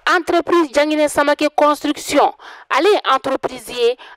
Entreprise Jangine Samake Construction ale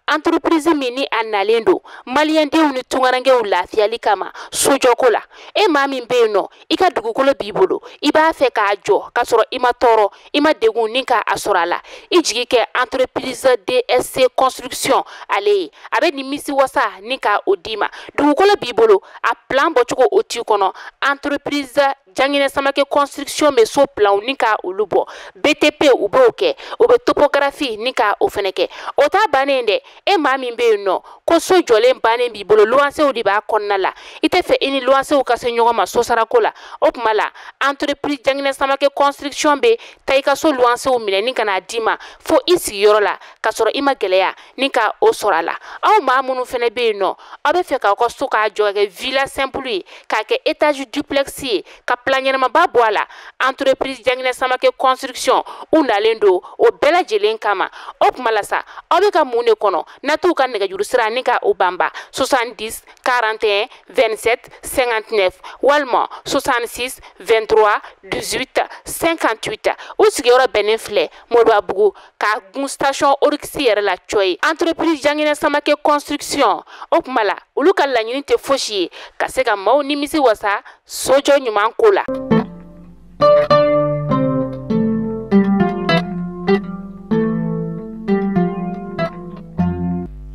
entreprise mini analendo malien de uni tungarange ulafiyali kama sojoko la maa min be no I ka dugukolo b'i bolo I b'a fɛ k'a jɔ ka sɔrɔ I ma tɔɔrɔ I ma degun ni ka asɔrɔ la I jigi kɛ entreprise DSC Construction ale a bɛ nimisi wasa ni ka o di ma dugukolo b'i bolo a plan bɔcogo o t'i kɔnɔ entreprise Jangine Samake Construction me so plan ni ka olu bɔ BTP u b'o kɛ o bɛ topographie ni ka o fɛnɛ kɛ o ta bannen dɛ maa min be yen nɔ ko so jɔlen bannen b'i bolo luwansew de b'a kɔnɔna la I tɛ fɛ I ni luwansew ka se ɲɔgɔn ma so sarako la o tuma la entreprise Jangine Samake Construction be ta I ka so luwansew minɛ ni ka n'a d'i ma fo I sigiyɔrɔ la ka sɔrɔ I ma gɛlɛya ni ka o sɔrɔ a la aw maa minnu fɛnɛ be yen nɔ aw bɛ fɛ k'aw ka so k'a jɔ ka kɛ villa simple ye k'a kɛ étage duplex ye ka plan ɲɛnamaba bɔ a la entreprise Jangine Samake Construction u nalen do o bɛɛ lajɛlen kama o tuma la sa aw bɛ ka mun de kɔnɔ n'aw ka nɛgɛjuru sira ni ka o banba 70 41 27 59 walima 66 23 18 58 u sigiyɔrɔ bɛnnen filɛ Moribabugu k'a gun station Orix yɛrɛ la coye entreprise Jangine Samake Construction o tuma la olu ka laɲini tɛ fosi ye ka se ka maaw nimisi wasa sojɔ ɲuman ko la.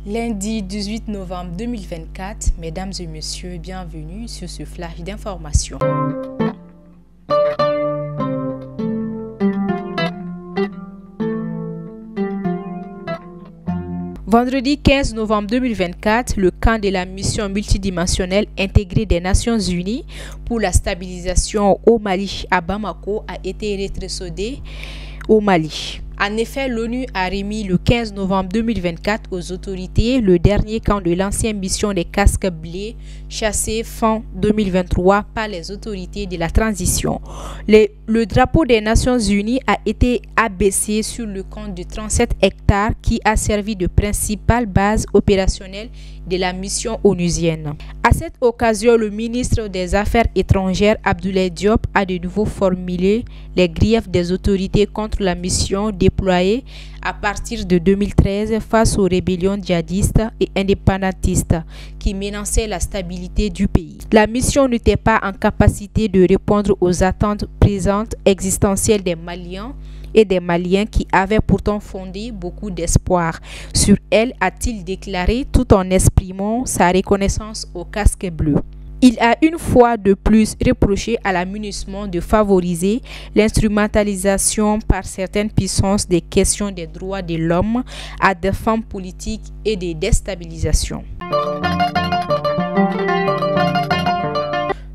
Lundi 18 novembre 2024, mesdames et messieurs, bienvenue sur ce flash d'information. Vendredi 15 novembre 2024, le camp de la mission multidimensionnelle intégrée des Nations Unies pour la stabilisation au Mali à Bamako a été rétrocédé au Mali. En effet, l'ONU a remis le 15 novembre 2024 aux autorités le dernier camp de l'ancienne mission des casques bleus chassé fin 2023 par les autorités de la transition. Le drapeau des Nations Unies a été abaissé sur le camp de 37 hectares qui a servi de principale base opérationnelle de la mission onusienne. À cette occasion, le ministre des Affaires étrangères Abdoulaye Diop a de nouveau formulé les griefs des autorités contre la mission déployée à partir de 2013 face aux rébellions djihadistes et indépendantistes qui menaçaient la stabilité du pays. La mission n'était pas en capacité de répondre aux attentes présentes existentielles des Maliens et des Maliens qui avaient pourtant fondé beaucoup d'espoir sur elle, a-t-il déclaré tout en exprimant sa reconnaissance au casque bleu. Il a une fois de plus reproché à la MINUSMA de favoriser l'instrumentalisation par certaines puissances des questions des droits de l'homme à des fins politiques et de déstabilisation.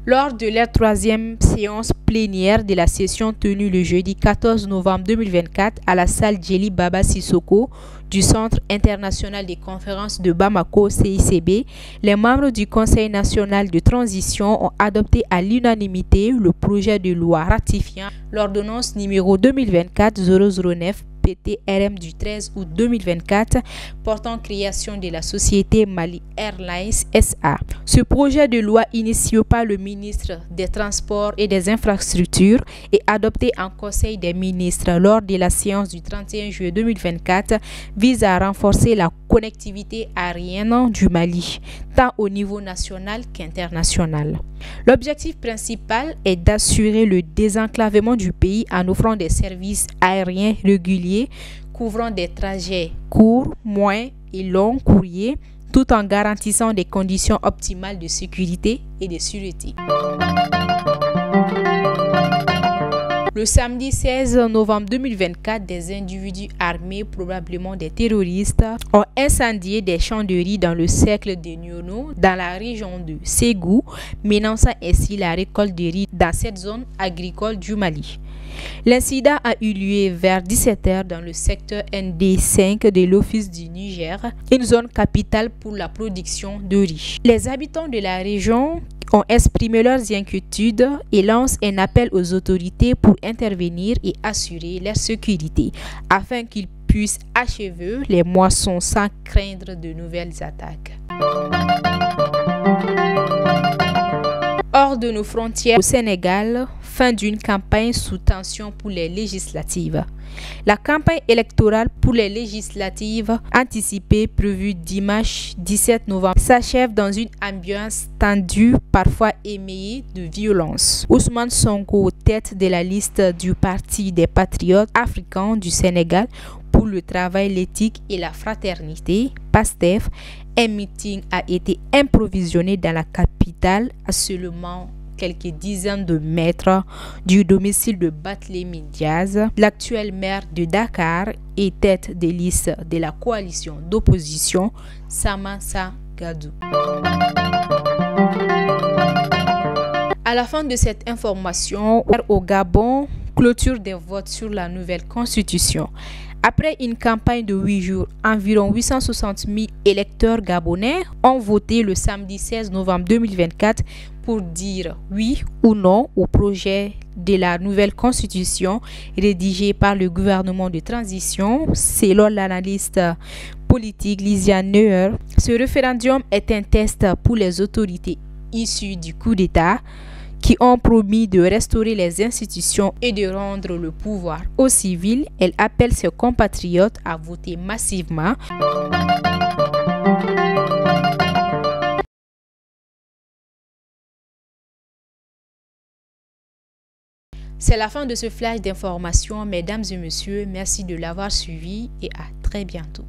Lors de la troisième séance plénière de la session tenue le jeudi 14 novembre 2024 à la salle Djeli Baba Sissoko du Centre international des conférences de Bamako CICB, les membres du Conseil national de transition ont adopté à l'unanimité le projet de loi ratifiant l'ordonnance numéro 2024-009 PTRM du 13 août 2024 portant création de la société Mali Airlines SA. Ce projet de loi initié par le ministre des Transports et des Infrastructures et adopté en Conseil des ministres lors de la séance du 31 juillet 2024 vise à renforcer la connectivité aérienne du Mali, tant au niveau national qu'international. L'objectif principal est d'assurer le désenclavement du pays en offrant des services aériens réguliers couvrant des trajets courts, moyens et longs courriers, tout en garantissant des conditions optimales de sécurité et de sûreté. Le samedi 16 novembre 2024, des individus armés, probablement des terroristes, ont incendié des champs de riz dans le cercle de Nyono, dans la région de Ségou, menaçant ainsi la récolte de riz dans cette zone agricole du Mali. L'incident a eu lieu vers 17 h dans le secteur ND5 de l'Office du Niger, une zone capitale pour la production de riz. Les habitants de la région ont exprimé leurs inquiétudes et lancent un appel aux autorités pour intervenir et assurer leur sécurité, afin qu'ils puissent achever les moissons sans craindre de nouvelles attaques. Hors de nos frontières, au Sénégal, fin d'une campagne sous tension pour les législatives. La campagne électorale pour les législatives anticipées prévue dimanche 17 novembre s'achève dans une ambiance tendue, parfois émaillée de violence. Ousmane Sonko, tête de la liste du Parti des Patriotes africains du Sénégal pour le travail, l'éthique et la fraternité, PASTEF, un meeting a été improvisionné dans la capitale à seulement quelques dizaines de mètres du domicile de Barthélémy Diaz, l'actuel maire de Dakar et tête de liste de la coalition d'opposition Samassa Gadou. À la fin de cette information, au Gabon, clôture des votes sur la nouvelle constitution. Après une campagne de 8 jours, environ 860 000 électeurs gabonais ont voté le samedi 16 novembre 2024 pour dire oui ou non au projet de la nouvelle constitution rédigée par le gouvernement de transition, selon l'analyste politique Lisiane Neuer. Ce référendum est un test pour les autorités issues du coup d'État qui ont promis de restaurer les institutions et de rendre le pouvoir aux civils. Elle appelle ses compatriotes à voter massivement. C'est la fin de ce flash d'information, mesdames et messieurs. Merci de l'avoir suivi et à très bientôt.